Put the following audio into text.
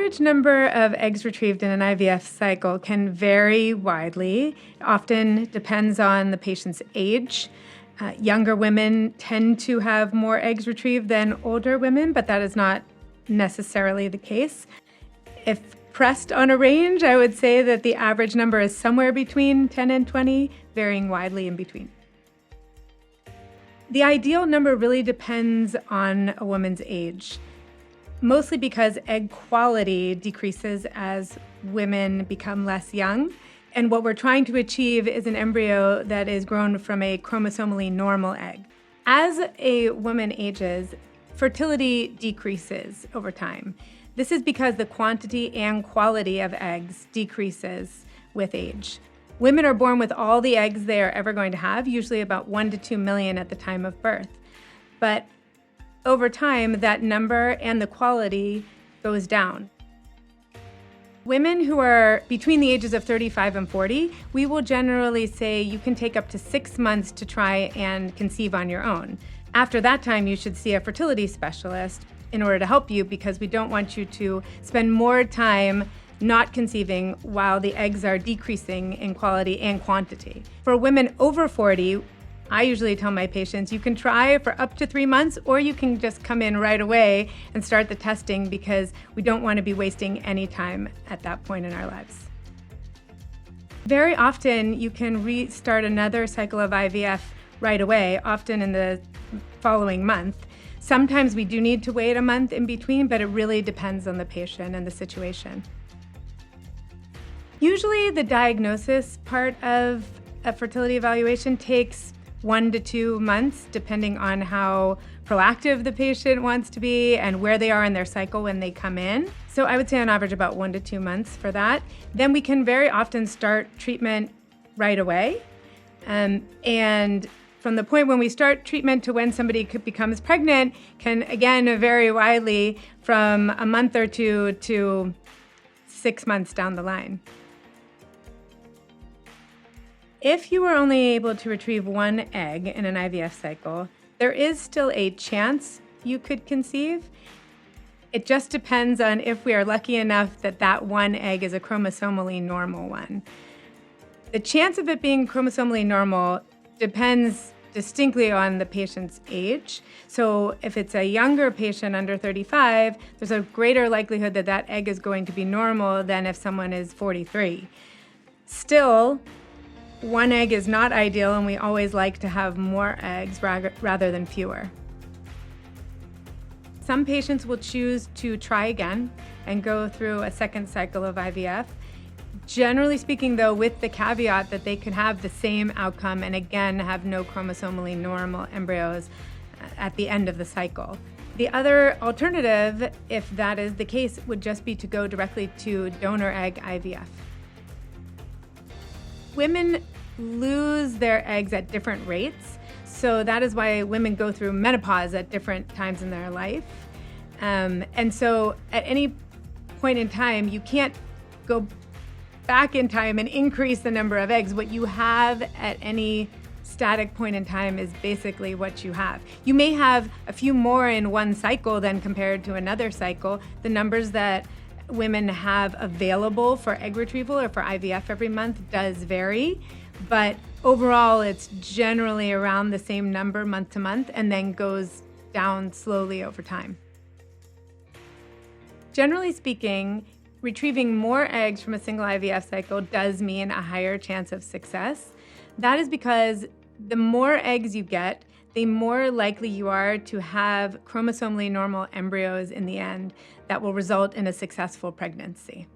average number of eggs retrieved in an IVF cycle can vary widely. It often depends on the patient's age. Younger women tend to have more eggs retrieved than older women, but that is not necessarily the case. If pressed on a range, I would say that the average number is somewhere between 10 and 20, varying widely in between. The ideal number really depends on a woman's age, mostly because egg quality decreases as women become less young. And what we're trying to achieve is an embryo that is grown from a chromosomally normal egg. As a woman ages, fertility decreases over time. This is because the quantity and quality of eggs decreases with age. Women are born with all the eggs they are ever going to have, usually about 1 to 2 million at the time of birth. But over time, that number and the quality goes down. Women who are between the ages of 35 and 40, we will generally say you can take up to 6 months to try and conceive on your own. After that time, you should see a fertility specialist in order to help you, because we don't want you to spend more time not conceiving while the eggs are decreasing in quality and quantity. For women over 40, I usually tell my patients, you can try for up to 3 months, or you can just come in right away and start the testing, because we don't want to be wasting any time at that point in our lives. Very often, you can restart another cycle of IVF right away, often in the following month. Sometimes we do need to wait a month in between, but it really depends on the patient and the situation. Usually, the diagnosis part of a fertility evaluation takes 1 to 2 months, depending on how proactive the patient wants to be and where they are in their cycle when they come in. So I would say on average about 1 to 2 months for that. Then we can very often start treatment right away. And from the point when we start treatment to when somebody becomes pregnant can, again, vary widely from a month or two to 6 months down the line. If you were only able to retrieve 1 egg in an IVF cycle, there is still a chance you could conceive. It just depends on if we are lucky enough that that 1 egg is a chromosomally normal one. The chance of it being chromosomally normal depends distinctly on the patient's age. So if it's a younger patient under 35, there's a greater likelihood that that egg is going to be normal than if someone is 43. Still, 1 egg is not ideal, and we always like to have more eggs rather than fewer. Some patients will choose to try again and go through a second cycle of IVF. Generally speaking, though, with the caveat that they could have the same outcome and again have no chromosomally normal embryos at the end of the cycle. The other alternative, if that is the case, would just be to go directly to donor egg IVF. Women lose their eggs at different rates, so that is why women go through menopause at different times in their life. And so at any point in time, you can't go back in time and increase the number of eggs. What you have at any static point in time is basically what you have. You may have a few more in one cycle than compared to another cycle. The numbers that women have available for egg retrieval or for IVF every month does vary, but overall it's generally around the same number month to month and then goes down slowly over time. Generally speaking, retrieving more eggs from a single IVF cycle does mean a higher chance of success. That is because the more eggs you get, the more likely you are to have chromosomally normal embryos in the end that will result in a successful pregnancy.